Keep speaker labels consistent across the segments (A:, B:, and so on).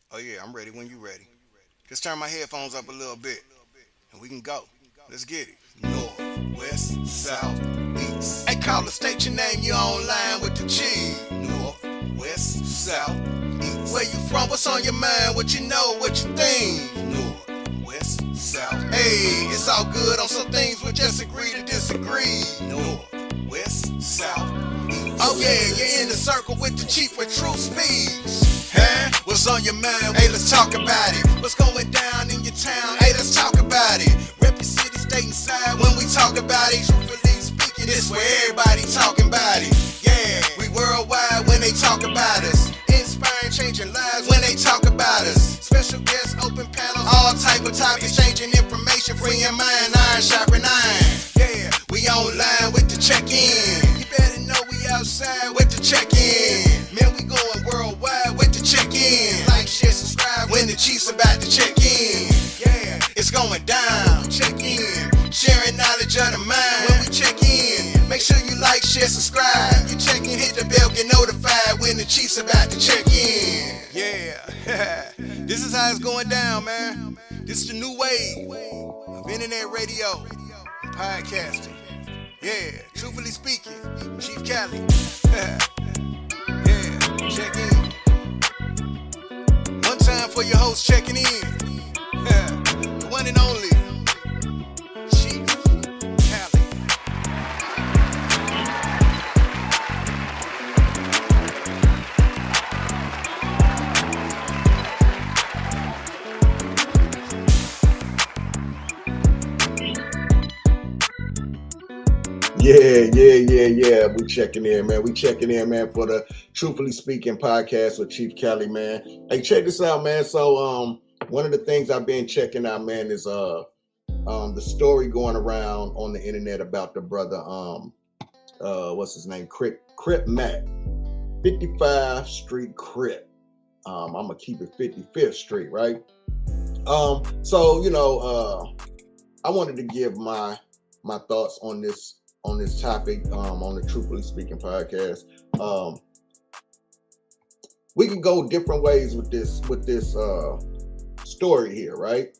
A: Oh yeah, I'm ready when you ready. Just turn my headphones up a little bit and we can go. Let's get it. North, west, south, east. Hey, caller, state your name, you online with the cheese. North, west, south, east. Where you from? What's on your mind? What you know? What you think? North, west, south. Hey, it's all good on some things. We just agree to disagree. North, west, south, east. Oh yeah, you're in the circle with the chief with true speeds. Huh? What's on your mind? Hey, let's talk about it. What's going down in your town? Hey, let's talk about it. Rep your city, state, and side when we talk about it. Truthfully speaking, it's where everybody talking about it. Yeah, we worldwide when they talk about us. Inspiring, changing lives when they talk about us. Special guests, open panels, all type of topics, changing information, free your mind, iron sharpen iron. Yeah, we online with the check-in. You better know we outside with the check-in. Man, we going worldwide with the check-in. Like, share, subscribe when the Chiefs about to check in. Yeah, it's going down. Check in. Sharing knowledge of the mind when we check in. Make sure you like, share, subscribe. You check in, hit the bell, get notified when the Chiefs about to check in. Yeah, this is how it's going down, man. This is the new wave of internet radio and podcasting. Yeah, truthfully speaking, Chief Cali. Yeah, check in. One time for your host checking in. The one and only Chief Cali.
B: Yeah. We checking in, man. We checking in, man, for the Truthfully Speaking podcast with Chief Cali, man. Hey, check this out, man. So, one of the things I've been checking out, man, is the story going around on the internet about the brother, what's his name, Crip Matt, 55 Street Crip. I'm gonna keep it 55th Street, right? So I wanted to give my thoughts on this topic on the Truthfully Speaking podcast. We can go different ways with this story here, right?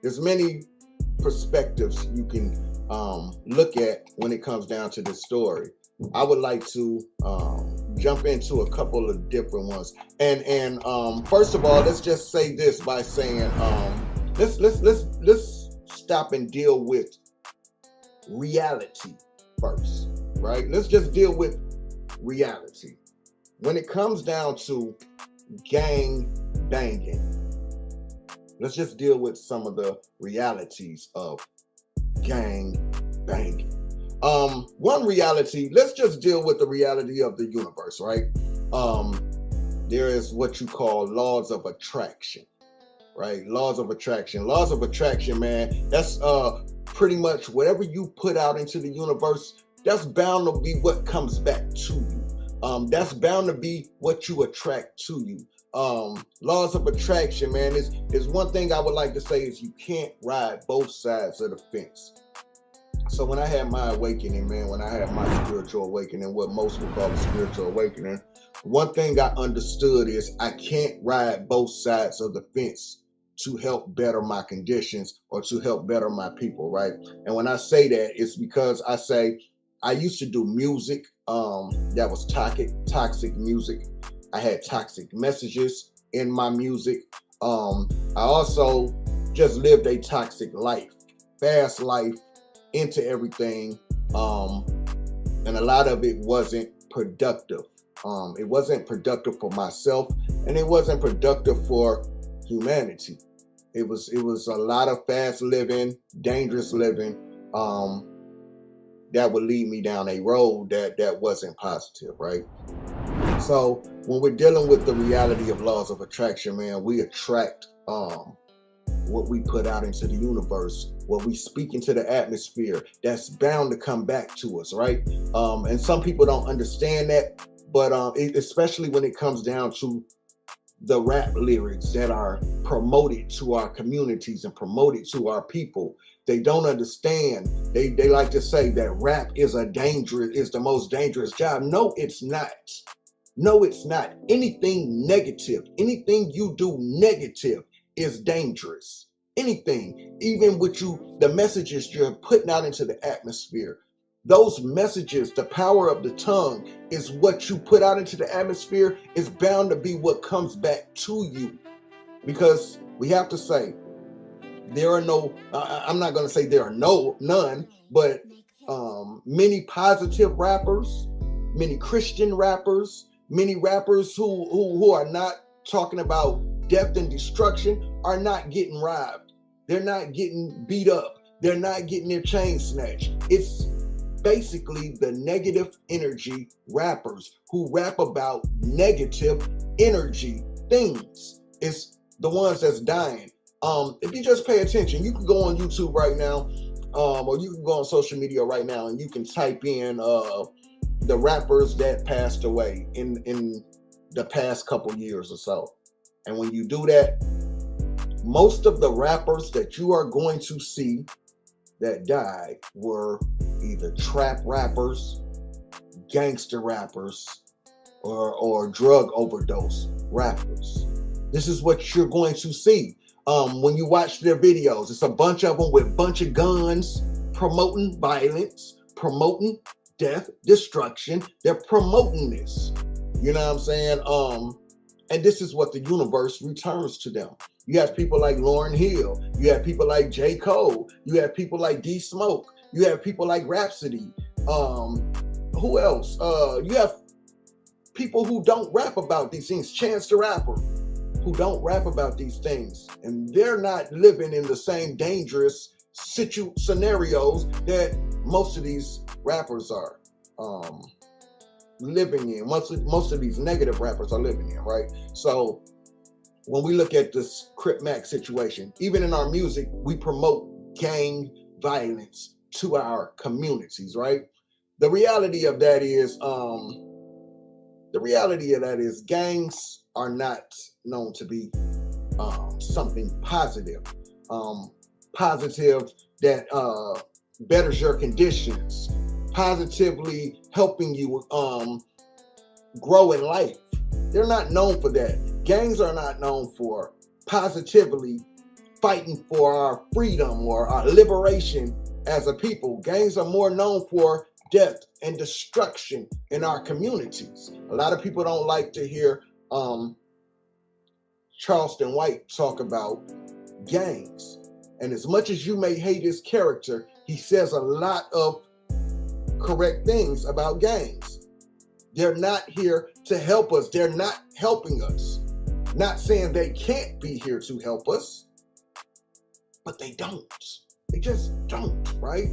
B: There's many perspectives you can look at when it comes down to this story. I would like to jump into a couple of different ones, and first of all, let's just say this by saying let's stop and deal with reality first, right? Let's just deal with reality. When it comes down to gang banging, let's just deal with some of the realities of gang banging. One reality, let's just deal with the reality of the universe, right? There is what you call laws of attraction, right? Laws of attraction. Laws of attraction, man, that's pretty much whatever you put out into the universe, that's bound to be what comes back to you. That's bound to be what you attract to you. Laws of attraction, man, is one thing I would like to say is you can't ride both sides of the fence. So when I had my awakening, man, when I had my spiritual awakening, what most would call a spiritual awakening, one thing I understood is I can't ride both sides of the fence to help better my conditions or to help better my people, right? And when I say that, it's because I used to do music that was toxic music. I had toxic messages in my music. I also just lived a toxic life, fast life, into everything, and a lot of it wasn't productive. It wasn't productive for myself, and it wasn't productive for humanity. It was a lot of fast living, dangerous living, that would lead me down a road that wasn't positive, right? So when we're dealing with the reality of laws of attraction, man, we attract what we put out into the universe, what we speak into the atmosphere, that's bound to come back to us, right? And some people don't understand that, but especially when it comes down to the rap lyrics that are promoted to our communities and promoted to our people, they don't understand. They like to say that rap is the most dangerous job. No, it's not. No, it's not. Anything negative, anything you do negative is dangerous. Anything, even with the messages you're putting out into the atmosphere. Those messages, the power of the tongue is what you put out into the atmosphere is bound to be what comes back to you. Because we have to say, there are no, I'm not going to say there are none, but many positive rappers, many Christian rappers, many rappers who are not talking about death and destruction are not getting robbed. They're not getting beat up. They're not getting their chain snatched. It's basically the negative energy rappers who rap about negative energy things. It's the ones that's dying. If you just pay attention, you can go on YouTube right now, or you can go on social media right now, and you can type in the rappers that passed away in the past couple years or so. And when you do that, most of the rappers that you are going to see that died were either trap rappers, gangster rappers, or drug overdose rappers. This is what you're going to see. When you watch their videos, it's a bunch of them with a bunch of guns, promoting violence, promoting death, destruction. They're promoting this. You know what I'm saying? And this is what the universe returns to them. You have people like Lauryn Hill. You have people like J. Cole. You have people like D Smoke. You have people like Rhapsody. Who else? You have people who don't rap about these things. Chance the Rapper, who don't rap about these things. And they're not living in the same dangerous scenarios that most of these rappers are living in. Most of these negative rappers are living in, right? So when we look at this Crip Mac situation, even in our music, we promote gang violence to our communities, right? The reality of that is gangs are not known to be something positive. Positive that betters your conditions, positively helping you grow in life. They're not known for that. Gangs are not known for positively fighting for our freedom or our liberation as a people. Gangs are more known for death and destruction in our communities. A lot of people don't like to hear Charleston White talk about gangs. And as much as you may hate his character, he says a lot of correct things about gangs. They're not here to help us. They're not helping us. Not saying they can't be here to help us, but they don't. They just don't, right?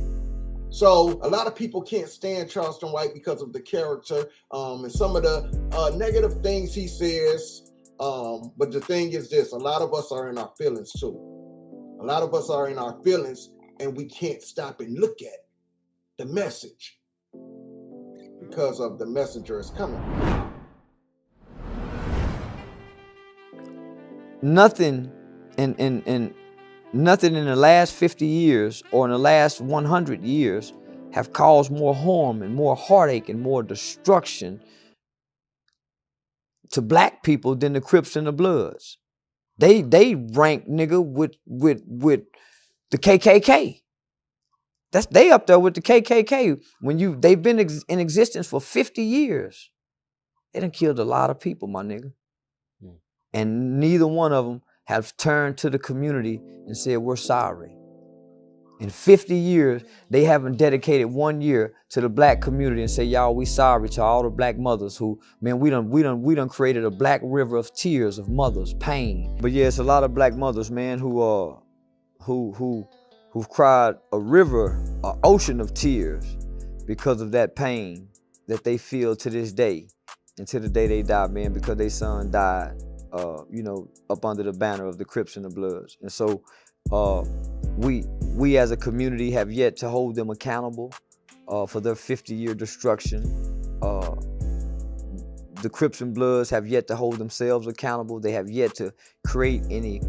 B: So a lot of people can't stand Charleston White because of the character and some of the negative things he says. But the thing is this, a lot of us are in our feelings too. A lot of us are in our feelings and we can't stop and look at the message because of the messenger is coming.
C: Nothing in the last 50 years or in the last 100 years have caused more harm and more heartache and more destruction to black people than the Crips and the Bloods. They rank nigga with the KKK. They up there with the KKK. They've been in existence for 50 years. They done killed a lot of people, my nigga. And neither one of them have turned to the community and said, we're sorry. In 50 years, they haven't dedicated 1 year to the black community and say, y'all, we sorry to all the black mothers who, man, we done created a black river of tears of mothers, pain. But yeah, it's a lot of black mothers, man, who've cried a river, an ocean of tears because of that pain that they feel to this day, until the day they die, man, because their son died, up under the banner of the Crips and the Bloods. And so we as a community have yet to hold them accountable for their 50-year destruction. The Crips and Bloods have yet to hold themselves accountable. They have yet to create any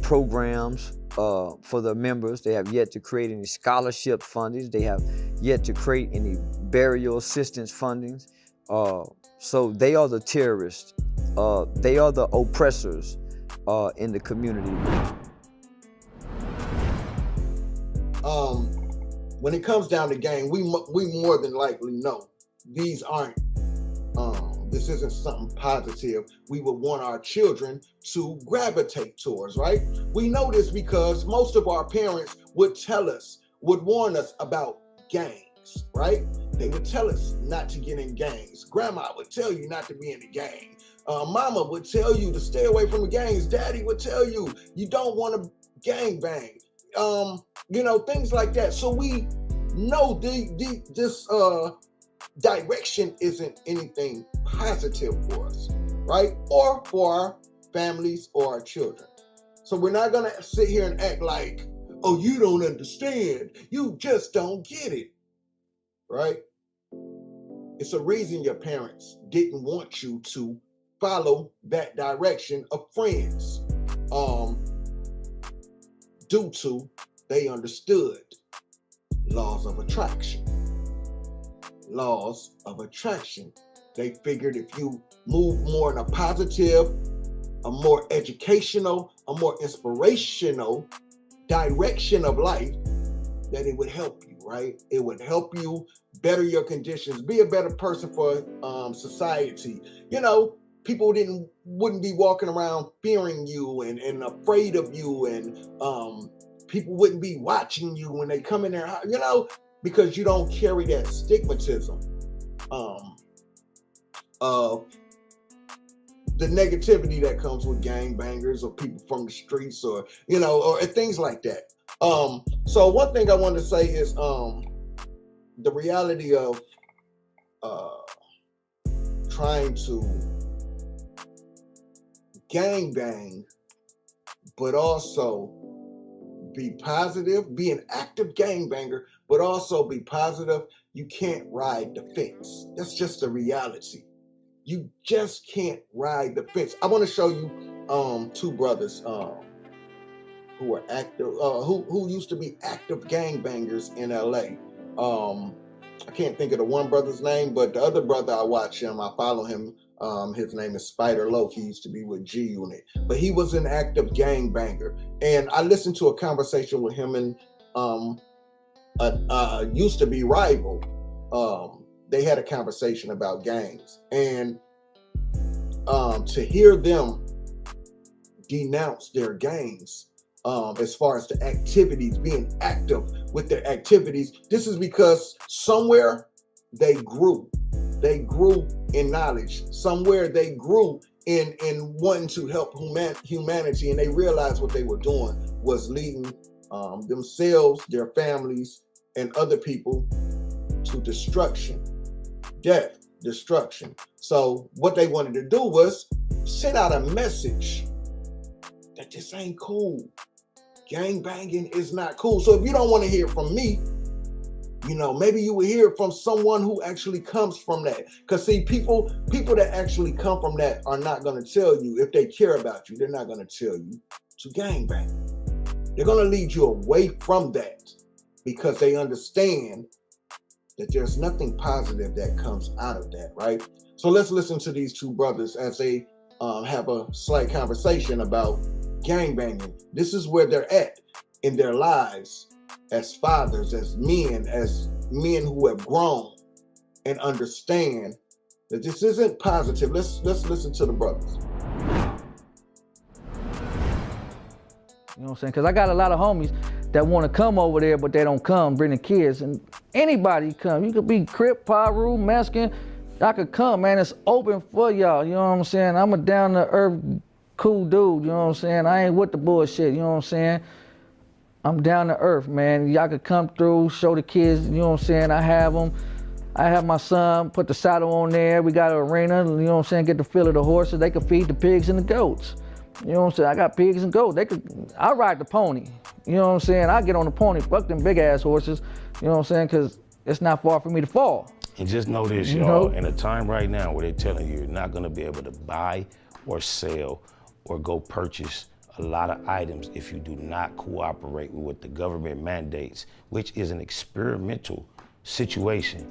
C: programs for their members. They have yet to create any scholarship fundings. They have yet to create any burial assistance fundings. So they are the terrorists. They are the oppressors in the community.
B: When it comes down to gang, we more than likely know these aren't. This isn't something positive we would want our children to gravitate towards, right? We know this because most of our parents would warn us about gangs, right? They would tell us not to get in gangs. Grandma would tell you not to be in a gang. Mama would tell you to stay away from the gangs. Daddy would tell you you don't want to gang bang. Things like that. So we know this direction isn't anything positive for us, right? Or for our families or our children. So we're not going to sit here and act like, oh, you don't understand. You just don't get it, right? It's a reason your parents didn't want you to follow that direction of friends, due to they understood laws of attraction. Laws of attraction. They figured if you move more in a positive, a more educational, a more inspirational direction of life, that it would help you, right? It would help you better your conditions, be a better person for society. People wouldn't be walking around fearing you and afraid of you, and people wouldn't be watching you when they come in there, because you don't carry that stigmatism of the negativity that comes with gangbangers or people from the streets, or things like that. So one thing I want to say is the reality of trying to gangbang, but also be positive, be an active gangbanger, but also be positive. You can't ride the fence. That's just the reality. You just can't ride the fence. I want to show you two brothers who are active, who used to be active gangbangers in LA. I can't think of the one brother's name, but the other brother, I watch him, I follow him. His name is Spider Low. He used to be with G Unit, but he was an active gangbanger. And I listened to a conversation with him and used to be rival. They had a conversation about gangs, and to hear them denounce their gangs, as far as the activities, being active with their activities, this is because somewhere they grew in knowledge. Somewhere they grew in wanting to help humanity, and they realized what they were doing was leading themselves, their families, and other people to destruction, death, destruction. So what they wanted to do was send out a message that this ain't cool. Gang banging is not cool. So if you don't want to hear from me, maybe you will hear from someone who actually comes from that. Because see, people that actually come from that are not going to tell you, if they care about you, they're not going to tell you to gang bang. They're going to lead you away from that because they understand that there's nothing positive that comes out of that, right? So let's listen to these two brothers as they have a slight conversation about gangbanging. This is where they're at in their lives as fathers, as men who have grown and understand that this isn't positive. Let's listen to the brothers.
D: You know what I'm saying? Because I got a lot of homies that want to come over there, but they don't come, bring the kids. And anybody come. You could be Crip, Paru, Mexican. I could come, man. It's open for y'all. You know what I'm saying? I'm a down-to-earth, cool dude. You know what I'm saying? I ain't with the bullshit. You know what I'm saying? I'm down to earth, man. Y'all could come through, show the kids. You know what I'm saying? I have them. I have my son put the saddle on there. We got an arena. You know what I'm saying? Get the feel of the horses. They could feed the pigs and the goats. You know what I'm saying? I got pigs and goats. I ride the pony. You know what I'm saying? I get on the pony, fuck them big ass horses. You know what I'm saying? Because it's not far for me to fall.
E: And just know this, y'all, in a time right now where they're telling you you're not gonna be able to buy or sell or go purchase a lot of items if you do not cooperate with what the government mandates, which is an experimental situation.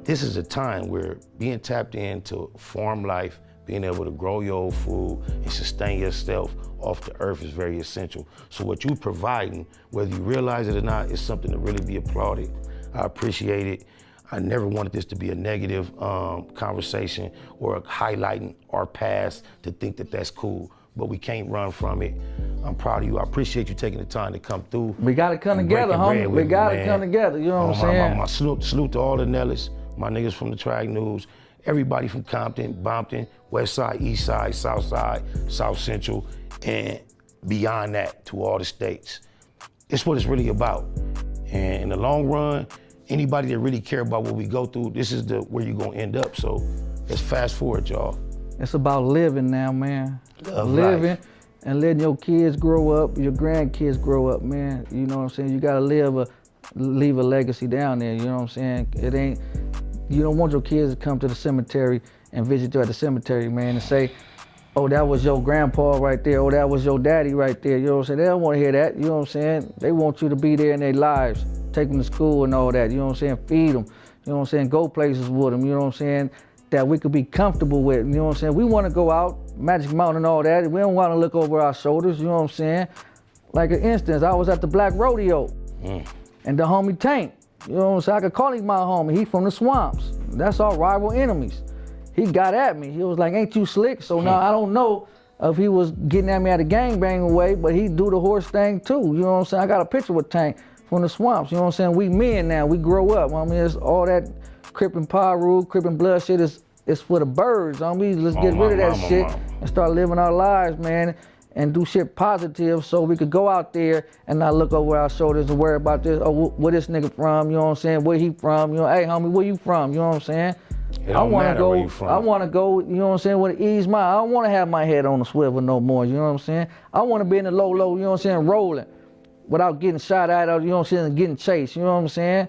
E: this is a time where being tapped into farm life, being able to grow your own food and sustain yourself off the earth is very essential. So what you're providing, whether you realize it or not, is something to really be applauded. I appreciate it. I never wanted this to be a negative conversation or highlighting our past to think that that's cool, but we can't run from it. I'm proud of you. I appreciate you taking the time to come through.
D: We gotta come together, homie. We gotta come together, you know what I'm saying?
E: Salute to all the Nellis, my niggas from the Track News, everybody from Compton, Bompton, West Side, East Side, South Side, South Central, and beyond that to all the states. It's what it's really about. And in the long run, anybody that really care about what we go through, this is where you're gonna end up. So let's fast forward, y'all.
D: It's about living now, man.
E: Living
D: life. And letting your kids grow up, your grandkids grow up, man. You know what I'm saying? You gotta leave a legacy down there, you know what I'm saying? You don't want your kids to come to the cemetery and visit you at the cemetery, man, and say, oh, that was your grandpa right there, oh, that was your daddy right there, you know what I'm saying? They don't wanna hear that, you know what I'm saying? They want you to be there in their lives, take them to school and all that, you know what I'm saying? Feed them, you know what I'm saying? Go places with them, you know what I'm saying? That we could be comfortable with, you know what I'm saying? We wanna go out, Magic Mountain and all that, we don't wanna look over our shoulders, you know what I'm saying? Like an instance, I was at the Black Rodeo, and the homie Tank, you know what I'm saying? I could call him my homie, he from the swamps. That's our rival enemies. He got at me, he was like, ain't you slick? So now I don't know if he was getting at me at a gangbang way, but he do the horse thing too, you know what I'm saying? I got a picture with Tank from the swamps, you know what I'm saying? We men now, we grow up, I mean, it's all that Crip and Paru, Crip and blood shit is for the birds, I mean, let's get rid of that shit and start living our lives, man, and do shit positive so we could go out there and not look over our shoulders and worry about this, oh, where this nigga from, you know what I'm saying, where he from, you know, hey homie, where you from, you know what I'm saying?
E: I wanna go, you
D: know what I'm saying, with an ease mind. I don't wanna have my head on the swivel no more, you know what I'm saying? I wanna be in the low, you know what I'm saying, rolling without getting shot at or, you know what I'm saying, and getting chased, you know what I'm saying?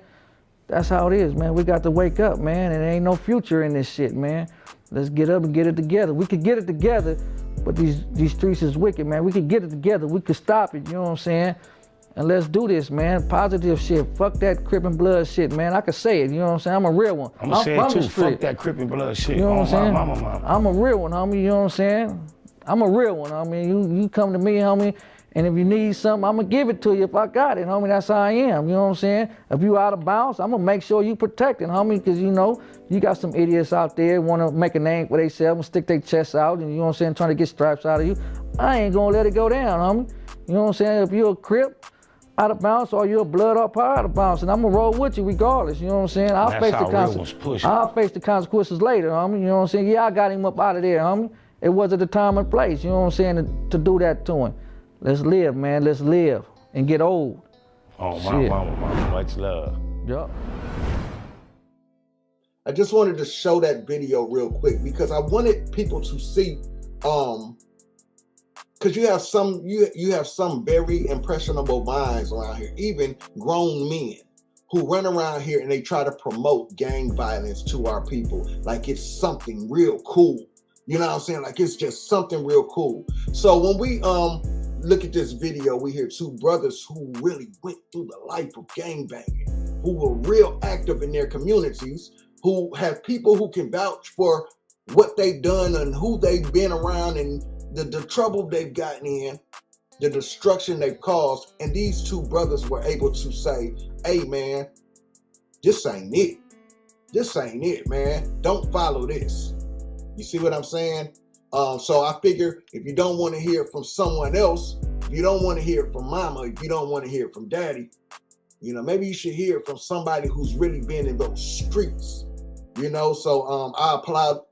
D: That's how it is, man. We got to wake up, man, and there ain't no future in this shit, man. Let's get up and get it together. We could get it together, but these streets is wicked, man. We could get it together. We could stop it, you know what I'm saying? And let's do this, man. Positive shit. Fuck that Crip and blood shit, man. I could say it, you know what I'm saying? I'm a real one.
E: I'm gonna say it too. Fuck that Crip and blood shit.
D: You know what I'm saying?
E: Mama.
D: I'm a real one, homie, you know what I'm saying? I'm a real one, homie. You come to me, homie, and if you need something, I'm gonna give it to you if I got it, homie. That's how I am, you know what I'm saying? If you out of bounds, I'm gonna make sure you protected, homie, because you know, you got some idiots out there wanna make a name for themselves and stick their chests out, and you know what I'm saying, trying to get stripes out of you. I ain't gonna let it go down, homie. You know what I'm saying? If you're a Crip out of bounds or you're a blood or power out of bounds, and I'm gonna roll with you regardless, you know what I'm saying? I'll face the consequences later, homie, you know what I'm saying? Yeah, I got him up out of there, homie. It wasn't the time and place, you know what I'm saying, to do that to him. Let's live, man. Let's live and get old.
E: Oh, my mama, much love.
D: Yup.
B: I just wanted to show that video real quick because I wanted people to see, because you have some very impressionable minds around here, even grown men who run around here and they try to promote gang violence to our people like it's something real cool. You know what I'm saying? Like it's just something real cool. So when we look at this video, we hear two brothers who really went through the life of gangbanging, who were real active in their communities, who have people who can vouch for what they've done and who they've been around and the trouble they've gotten in, the destruction they've caused. And these two brothers were able to say, hey man, this ain't it. This ain't it, man. Don't follow this. You see what I'm saying? So I figure if you don't want to hear it from someone else, if you don't want to hear it from mama, if you don't want to hear it from daddy, you know, maybe you should hear it from somebody who's really been in those streets, you know? So I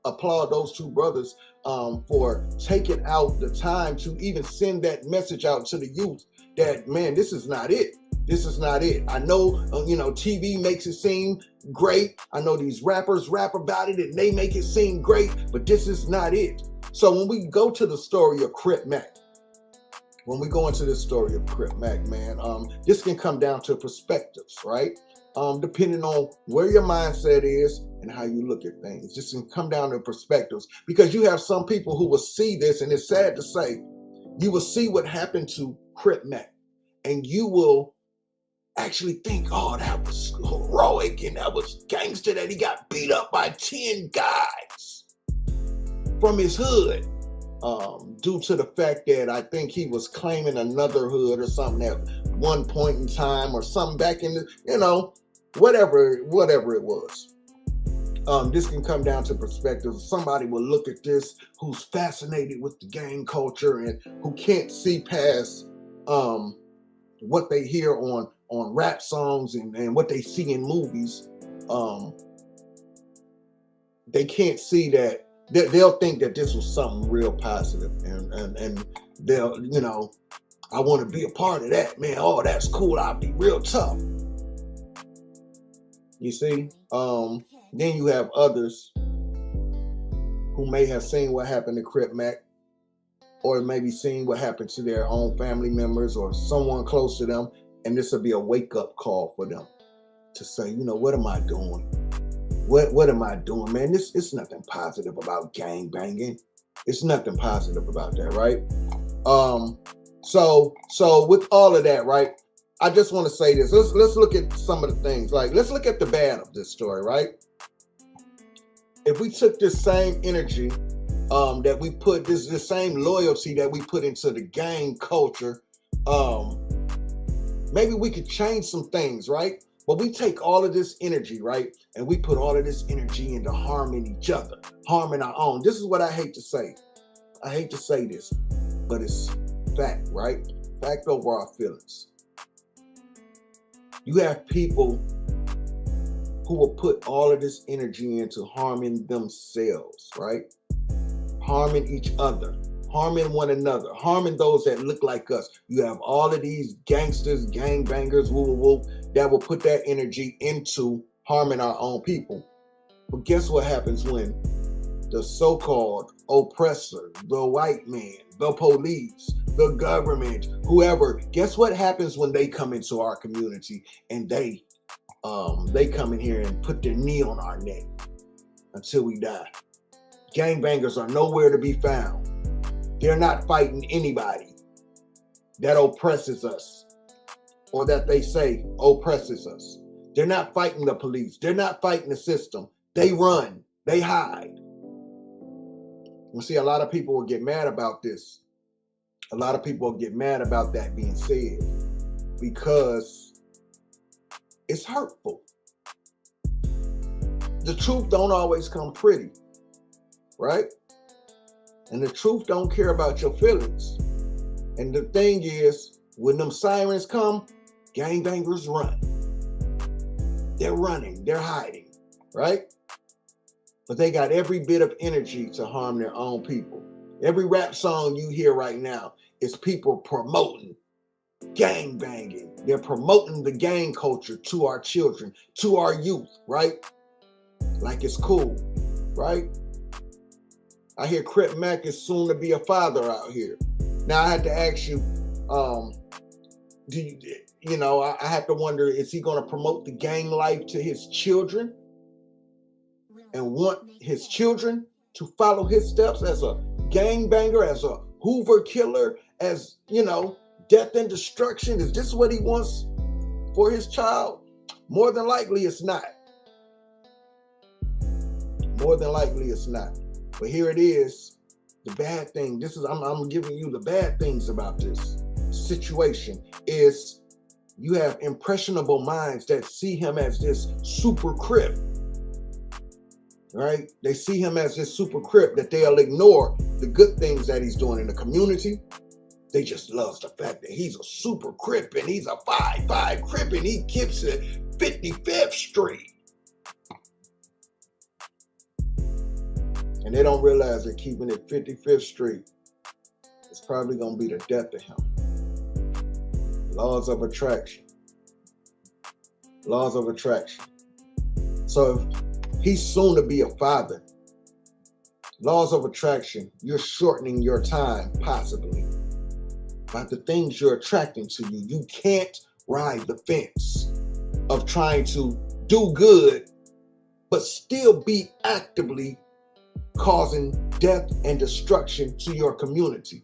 B: applaud those two brothers for taking out the time to even send that message out to the youth that, man, this is not it. This is not it. I know, you know, TV makes it seem great. I know these rappers rap about it and they make it seem great, but this is not it. So when we go to the story of Crip Mac, man, this can come down to perspectives, right? Depending on where your mindset is and how you look at things. This can come down to perspectives because you have some people who will see this, and it's sad to say, you will see what happened to Crip Mac, and you will actually think, oh, that was heroic and that was gangster that he got beat up by 10 guys from his hood, due to the fact that I think he was claiming another hood or something at one point in time or something back in the, whatever it was. This can come down to perspective. Somebody will look at this who's fascinated with the gang culture and who can't see past what they hear on rap songs and what they see in movies. They can't see that. They'll think that this was something real positive, and they'll, I want to be a part of that, man. Oh, that's cool. I'll be real tough. You see? Then you have others who may have seen what happened to Crip Mac, or maybe seen what happened to their own family members or someone close to them, and this will be a wake-up call for them to say, what am I doing? What am I doing, man? It's nothing positive about gang banging. It's nothing positive about that, right? So with all of that, right? I just want to say this. Let's look at some of the things. Like, let's look at the bad of this story, right? If we took this same energy that we put, this same loyalty that we put into the gang culture, maybe we could change some things, right? But we take all of this energy, right? And we put all of this energy into harming each other, harming our own. This is what I hate to say. I hate to say this, but it's fact, right? Fact over our feelings. You have people who will put all of this energy into harming themselves, right? Harming each other, harming one another, harming those that look like us. You have all of these gangsters, gangbangers, that will put that energy into harming our own people. But guess what happens when the so-called oppressor, the white man, the police, the government, whoever, guess what happens when they come into our community and they come in here and put their knee on our neck until we die? Gangbangers are nowhere to be found. They're not fighting anybody that oppresses us or that they say oppresses us. They're not fighting the police. They're not fighting the system. They run. They hide. You see, a lot of people will get mad about this. A lot of people will get mad about that being said because it's hurtful. The truth don't always come pretty, right? And the truth don't care about your feelings. And the thing is, when them sirens come, gangbangers run. They're running, they're hiding, right? But they got every bit of energy to harm their own people. Every rap song you hear right now is people promoting gang banging. They're promoting the gang culture to our children, to our youth, right? Like it's cool, right? I hear Crip Mac is soon to be a father out here. Now I had to ask you, I have to wonder, is he going to promote the gang life to his children and want his children to follow his steps as a gangbanger, as a Hoover killer, as, death and destruction? Is this what he wants for his child? More than likely it's not. More than likely it's not. But here it is, the bad thing. I'm giving you the bad things about this situation is you have impressionable minds that see him as this super Crip, right? They see him as this super Crip that they'll ignore the good things that he's doing in the community. They just love the fact that he's a super Crip and he's a 5'5" Crip and he keeps it 55th Street. And they don't realize that keeping it 55th Street is probably going to be the death of him. Laws of attraction. Laws of attraction. So if he's soon to be a father, laws of attraction, you're shortening your time possibly by the things you're attracting to you. You can't ride the fence of trying to do good, but still be actively causing death and destruction to your community.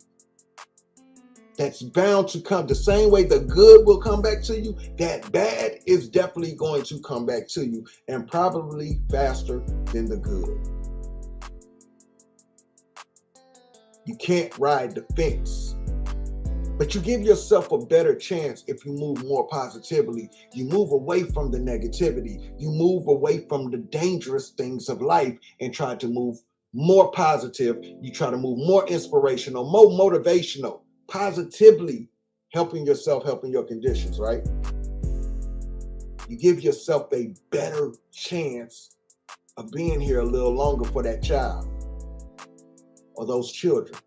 B: that's bound to come. The same way the good will come back to you, that bad is definitely going to come back to you, and probably faster than the good. You can't ride the fence, but you give yourself a better chance if you move more positively. You move away from the negativity. You move away from the dangerous things of life and try to move more positive. You try to move more inspirational, more motivational, positively helping yourself, helping your conditions, right? You give yourself a better chance of being here a little longer for that child or those children.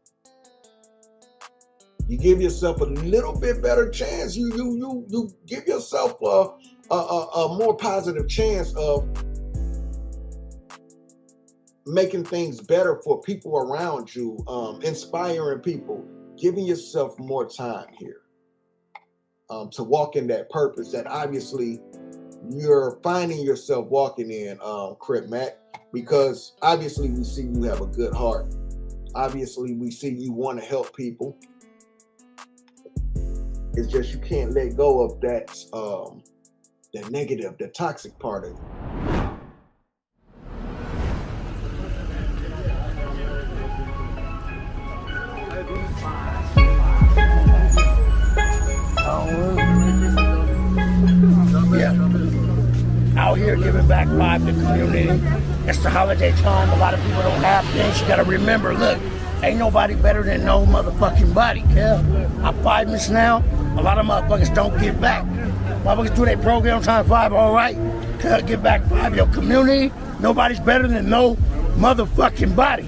B: You give yourself a little bit better chance. You give yourself a more positive chance of making things better for people around you, inspiring people, giving yourself more time here to walk in that purpose that obviously you're finding yourself walking in, Crip Mac, because obviously we see you have a good heart. Obviously we see you want to help people. It's just you can't let go of that negative, the toxic part of it.
F: Yeah. Out here giving back vibe to the community. It's the holiday time. A lot of people don't have things. You gotta remember, look, ain't nobody better than no motherfucking body, kid. I'm 5 minutes now. A lot of motherfuckers don't give back. Motherfuckers do their program time 5, all right. Give back 5 your community. Nobody's better than no motherfucking body.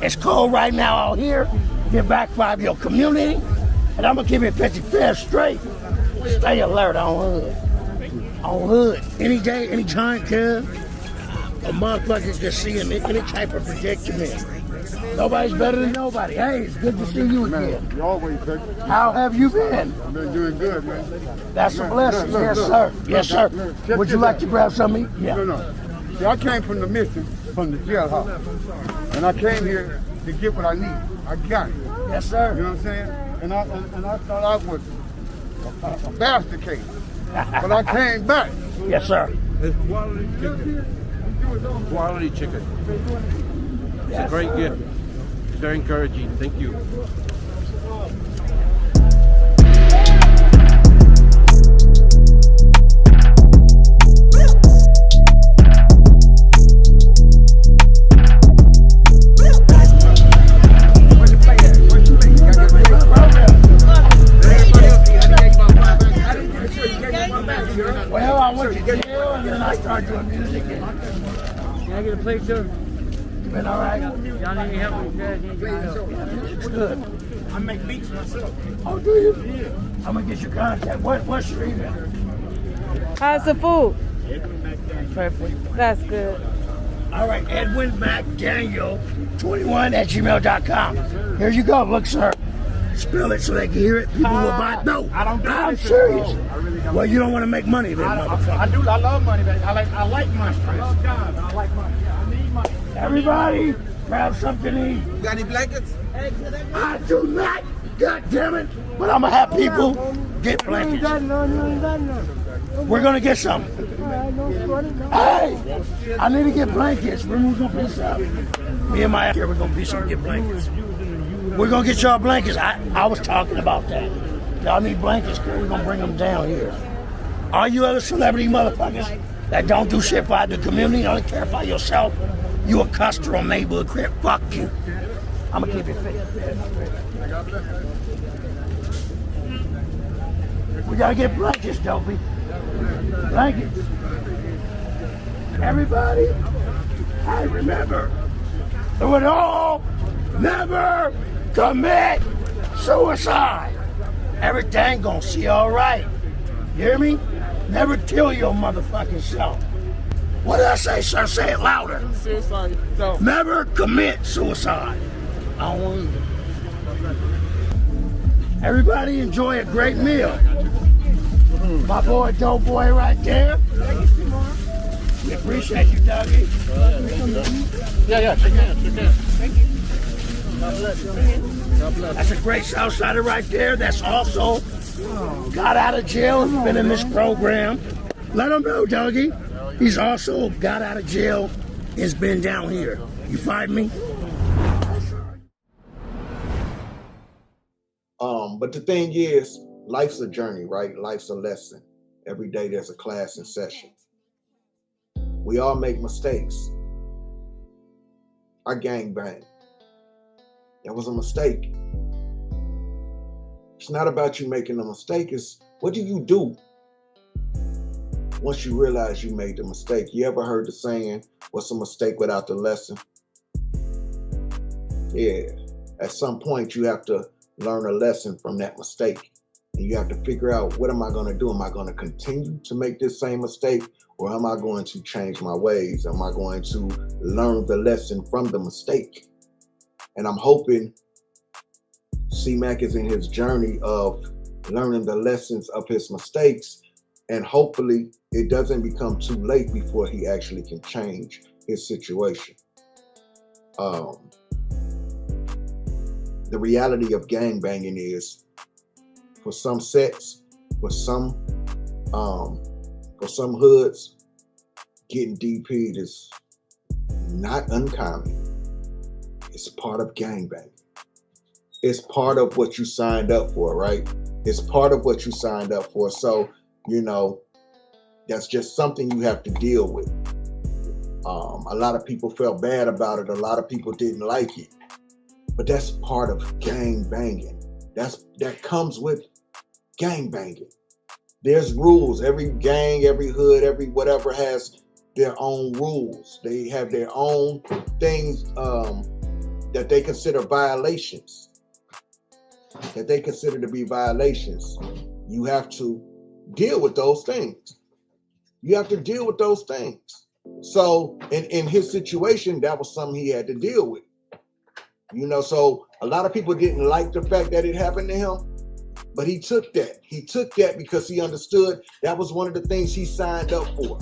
F: It's cold right now out here. Give back 5 your community. And I'm gonna give it 50 fair straight. Stay alert on hood. On hood. Any day, any time, kid. A motherfucker can see in any type of predicament. Nobody's better than nobody. Hey, it's good to see you again.
G: You always, baby.
F: How have you been?
G: I've been doing good, man.
F: That's a blessing. Yes, sir. Yes, sir. Would you like to grab some meat? Yeah.
G: No. See, I came from the mission, from the jailhouse. And I came here to get what I need. I got it.
F: Yes, sir.
G: You know what I'm saying? And I thought I was a bastard case. But I came back.
F: Yes, sir.
H: It's quality chicken. Quality chicken. It's a great gift. It's very encouraging. Thank you.
F: Well, I went to jail and then I started doing music.
H: Can I get a plate, sir?
F: You been all right?
H: Y'all need any help with that?
F: It's good.
H: I make beats myself.
F: Oh, do you? Yeah. I'm gonna get your contact. What's your email?
I: How's the food? Perfect. That's good.
F: All right, Edwin McDaniel 21@gmail.com. Here you go. Look, sir. Spell it so they can hear it. People will buy. No,
H: I don't do
F: I'm
H: it.
F: serious.
H: I really don't.
F: Well, you don't want to make money then, motherfucker.
H: I do. I love money, baby. I like money. I love God. I like money. I need money.
F: Everybody, grab something to eat.
H: You got any blankets?
F: I do not, God damn it. But I'm gonna have people get blankets. We're gonna get some. Hey, I need to get blankets. We're gonna be some. Me and my here, we're gonna be some get blankets. We're gonna get y'all blankets. I was talking about that. Y'all need blankets, we're gonna bring them down here. All you other celebrity motherfuckers that don't do shit for the community, don't care for yourself, you a customer on neighborhood Crip, fuck you. I'm gonna keep it fit. We gotta get blankets, Dopey. Blankets. Everybody, I remember, through it all, never commit suicide. Everything gonna see all right. You hear me? Never kill your motherfucking self. What did I say, sir? Say it louder.
H: Suicide. So.
F: Never commit suicide. I don't want to. Everybody enjoy a great meal. My boy, Dope Boy right there. We appreciate you, Dougie.
H: Yeah, shake hands. Thank you.
F: God bless you. That's a great Southsider right there. That's also got out of jail and been in this program. Let him know, Dougie. He's also got out of jail and has been down here. You find me?
B: But the thing is, life's a journey, right? Life's a lesson. Every day there's a class in session. We all make mistakes. I gangbang. That was a mistake. It's not about you making a mistake. It's what do you do once you realize you made the mistake? You ever heard the saying, what's a mistake without the lesson? Yeah. At some point, you have to learn a lesson from that mistake. And you have to figure out, what am I going to do? Am I going to continue to make this same mistake? Or am I going to change my ways? Am I going to learn the lesson from the mistake? And I'm hoping C-Mac is in his journey of learning the lessons of his mistakes. And hopefully it doesn't become too late before he actually can change his situation. The reality of gangbanging is, for some sets, for some hoods, getting DP'd is not uncommon. It's part of gangbanging. It's part of what you signed up for, right? It's part of what you signed up for. So, that's just something you have to deal with. A lot of people felt bad about it. A lot of people didn't like it. But that's part of gang banging. That comes with gang banging. There's rules. Every gang, every hood, every whatever has their own rules. They have their own things that they consider violations. That they consider to be violations. You have to deal with those things. You have to deal with those things. So in his situation, that was something he had to deal with. So a lot of people didn't like the fact that it happened to him, but he took that. He took that because he understood that was one of the things he signed up for.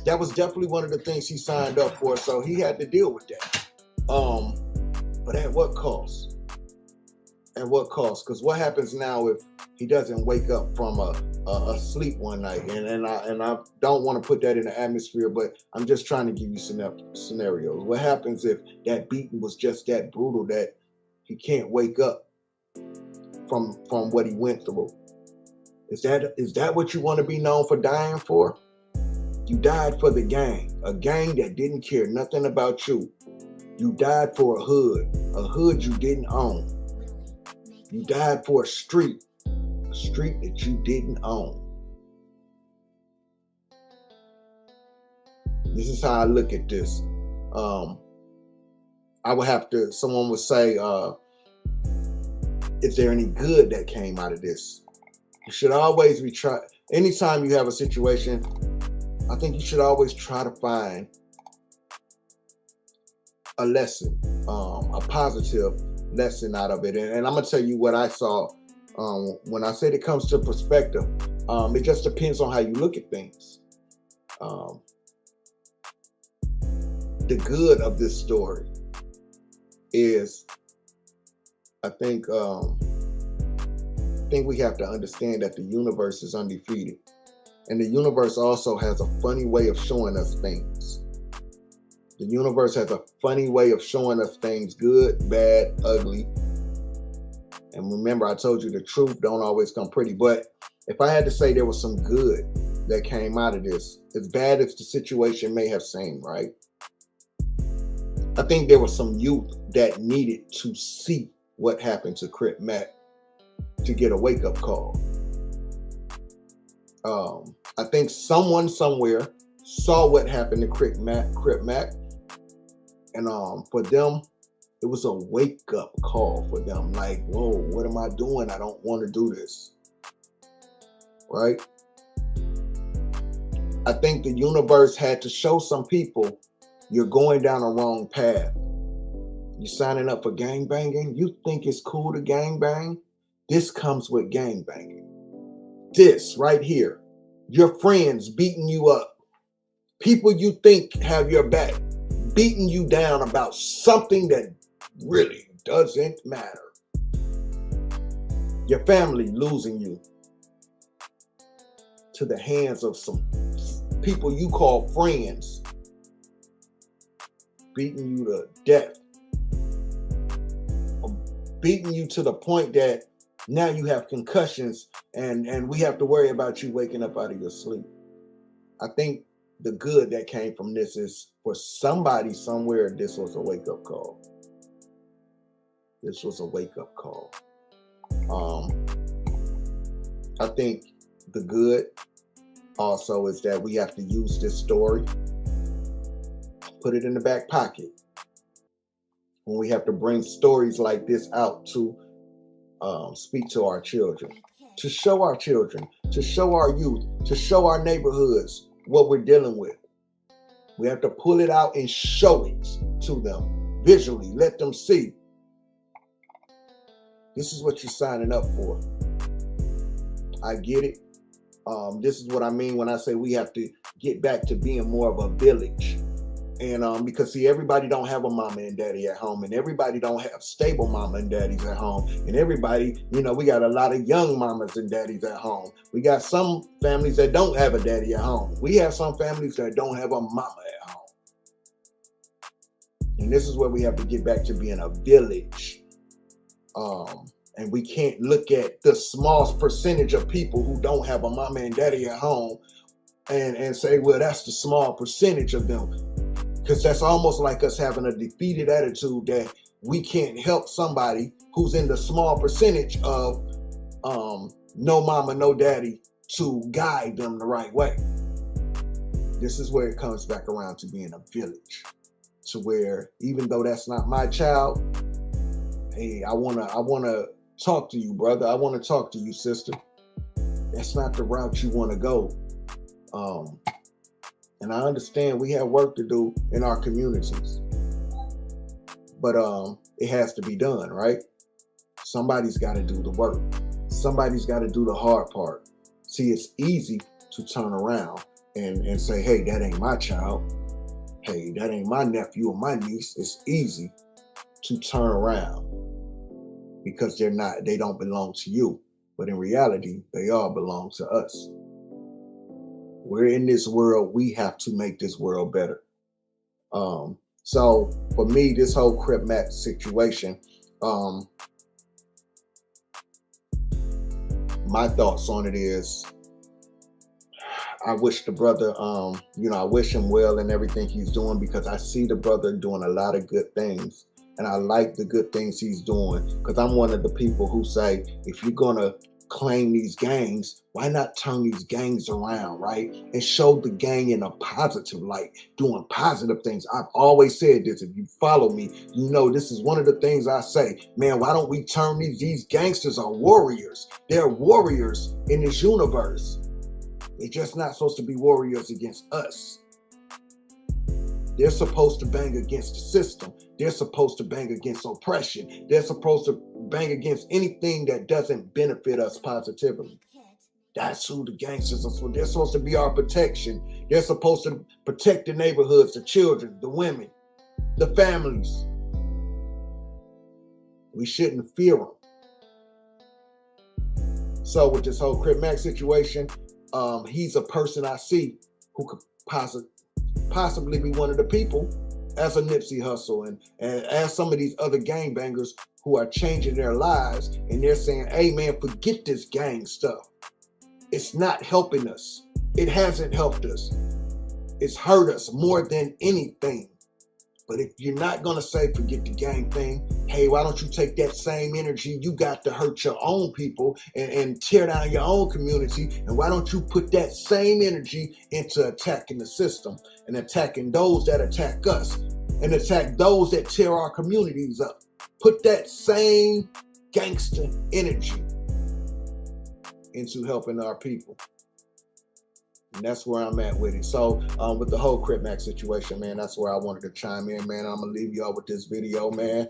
B: That was definitely one of the things he signed up for. So he had to deal with that. But at what cost? At what cost? Because what happens now if he doesn't wake up from a sleep one night? And I don't want to put that in the atmosphere, but I'm just trying to give you scenarios. What happens if that beating was just that brutal that he can't wake up from what he went through? Is that what you want to be known for dying for? You died for the gang, a gang that didn't care nothing about you. You died for a hood you didn't own. You died for a street that you didn't own. This is how I look at this. I would have to, someone would say, is there any good that came out of this? You should always be anytime you have a situation, I think you should always try to find a lesson, a positive lesson out of it. And I'm gonna tell you what I saw. When I said it comes to perspective, it just depends on how you look at things. The good of this story is, I think we have to understand that the universe is undefeated. And the universe also has a funny way of showing us things. The universe has a funny way of showing us things, good, bad, ugly. And remember, I told you the truth don't always come pretty. But if I had to say there was some good that came out of this, as bad as the situation may have seemed, right? I think there was some youth that needed to see what happened to Crip Mac to get a wake-up call. I think someone somewhere saw what happened to Crip Mac, and for them, it was a wake-up call for them. Like, whoa, what am I doing? I don't want to do this. Right? I think the universe had to show some people you're going down a wrong path. You signing up for gangbanging? You think it's cool to gangbang? This comes with gangbanging. This right here. Your friends beating you up. People you think have your back beating you down about something that really doesn't matter. Your family losing you to the hands of some people you call friends, beating you to death, beating you to the point that now you have concussions and we have to worry about you waking up out of your sleep. I think the good that came from this is for somebody somewhere, this was a wake-up call. This was a wake-up call. I think the good also is that we have to use this story, put it in the back pocket when we have to bring stories like this out to speak to our children, to show our children, to show our youth, to show our neighborhoods what we're dealing with. We have to pull it out and show it to them visually, let them see. This is what you're signing up for. I get it. This is what I mean when I say we have to get back to being more of a village. And because see, everybody don't have a mama and daddy at home, and everybody don't have stable mama and daddies at home, and everybody, we got a lot of young mamas and daddies at home. We got some families that don't have a daddy at home. We have some families that don't have a mama at home. And this is where we have to get back to being a village. And we can't look at the small percentage of people who don't have a mama and daddy at home and say, well, that's the small percentage of them. Because that's almost like us having a defeated attitude that we can't help somebody who's in the small percentage of no mama, no daddy to guide them the right way. This is where it comes back around to being a village, to where even though that's not my child, hey, I wanna talk to you, brother. I want to talk to you, sister. That's not the route you want to go. And I understand we have work to do in our communities, but it has to be done, right? Somebody's got to do the work. Somebody's got to do the hard part. See, it's easy to turn around and say, hey, that ain't my child. Hey, that ain't my nephew or my niece. It's easy to turn around because they don't belong to you. But in reality, they all belong to us. We're in this world. We have to make this world better. So for me, this whole Crip Mac situation, my thoughts on it is, I wish the brother, I wish him well in everything he's doing, because I see the brother doing a lot of good things. And I like the good things he's doing, because I'm one of the people who say, if you're going to claim these gangs, why not turn these gangs around, right? And show the gang in a positive light, doing positive things. I've always said this. If you follow me, you know this is one of the things I say. Man, why don't we turn these gangsters are warriors? They're warriors in this universe. They're just not supposed to be warriors against us. They're supposed to bang against the system. They're supposed to bang against oppression. They're supposed to bang against anything that doesn't benefit us positively. That's who the gangsters are. They're supposed to be our protection. They're supposed to protect the neighborhoods, the children, the women, the families. We shouldn't fear them. So with this whole Crip Mac situation, he's a person I see who could possibly be one of the people as a Nipsey Hussle and as some of these other gangbangers who are changing their lives, and they're saying, hey man, forget this gang stuff. It's not helping us. It hasn't helped us. It's hurt us more than anything. But if you're not going to say forget the gang thing, hey, why don't you take that same energy you got to hurt your own people and tear down your own community? And why don't you put that same energy into attacking the system and attacking those that attack us and attack those that tear our communities up? Put that same gangster energy into helping our people. And that's where I'm at with it. So with the whole Crip Mac situation, man, that's where I wanted to chime in, man. I'm going to leave y'all with this video, man.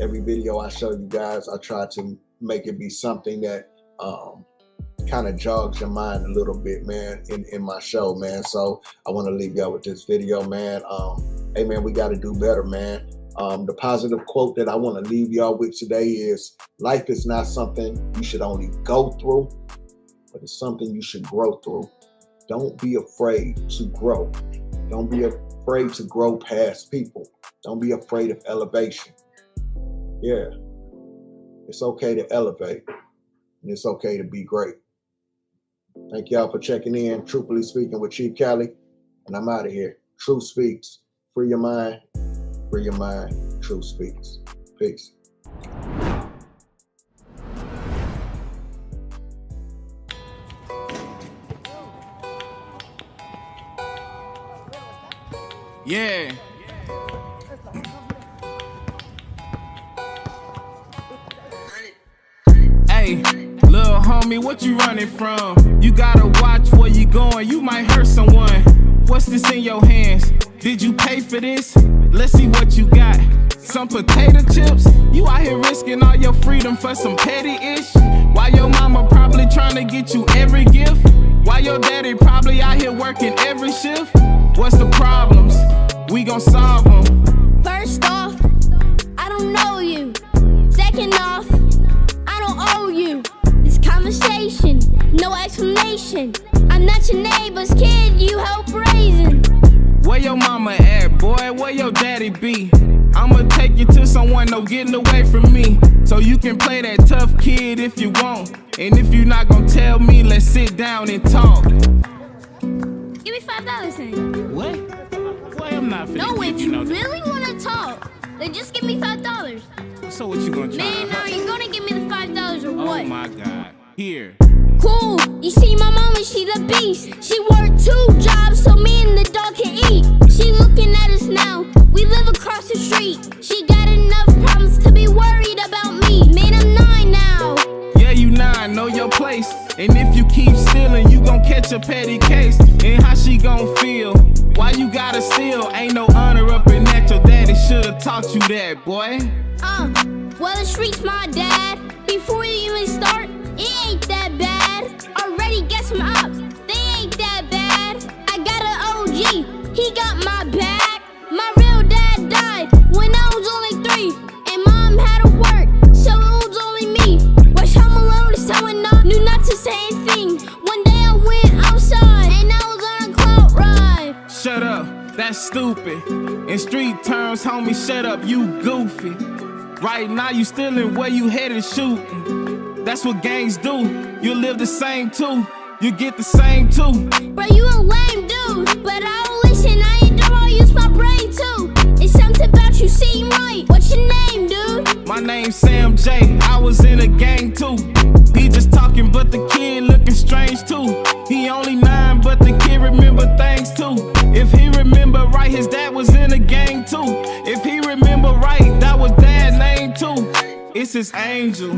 B: Every video I show you guys, I try to make it be something that kind of jogs your mind a little bit, man, in my show, man. So I want to leave y'all with this video, man. Hey, man, we got to do better, man. The positive quote that I want to leave y'all with today is, life is not something you should only go through, but it's something you should grow through. Don't be afraid to grow. Don't be afraid to grow past people. Don't be afraid of elevation. Yeah, it's okay to elevate, and it's okay to be great. Thank y'all for checking in. Truthfully Speaking with Chief Cali, and I'm out of here. Truth speaks. Free your mind. Free your mind. Truth speaks. Peace.
J: Yeah. Hey, little homie, what you running from? You gotta watch where you going, you might hurt someone. What's this in your hands? Did you pay for this? Let's see what you got. Some potato chips? You out here risking all your freedom for some petty ish? Why your mama probably trying to get you every gift? Why your daddy probably out here working every shift? What's the problems? We gon' solve them.
K: First off, I don't know you. Second off, I don't owe you this conversation, no explanation. I'm not your neighbor's kid you help raising.
J: Where your mama at, boy? Where your daddy be? I'ma take you to someone no getting away from me, so you can play that tough kid if you want. And if you're not gonna tell me, let's sit down and talk.
K: Give me $5 then.
J: What? Boy, I'm not finna
K: No,
J: give
K: if you really wanna talk, then just give me $5.
J: So what you gonna try?
K: Man, are you gonna give me the $5 or what?
J: Oh my God. Here.
K: Cool, you see my mama, she's a beast. She worked 2 jobs so me and the dog can eat. She looking at us now, we live across the street. She got enough problems to be worried about me. Man, I'm 9 now.
J: Yeah, you 9, know your place. And if you keep stealing, you gon' catch a petty case. And how she gon' feel? Why you gotta steal? Ain't no honor up in that. Your daddy should've taught you that, boy.
K: Well, the street's my dad. Before you even start, it ain't that bad. Already get some ops, they ain't that bad. I got an OG, he got my back. My real dad died when I was only 3, and mom had to work, so it was only me. Watch home alone, someone knew not to say anything. One day I went outside, and I was on a cloud ride.
J: Shut up, that's stupid. In street terms, homie, shut up, you goofy. Right now you stealing where you headed shooting. That's what gangs do. You live the same too. You get the same too.
K: Bro, you a lame dude, but I don't listen. I ain't dumb, I'll use my brain too. It's something about you seem right. What's your name, dude?
J: My name's Sam J. I was in a gang too. He just talking, but the kid looking strange too. He only 9, but the kid remember things too. If he remember right, his dad was in a gang too. If he remember right, that was dad's name too. It's his angel.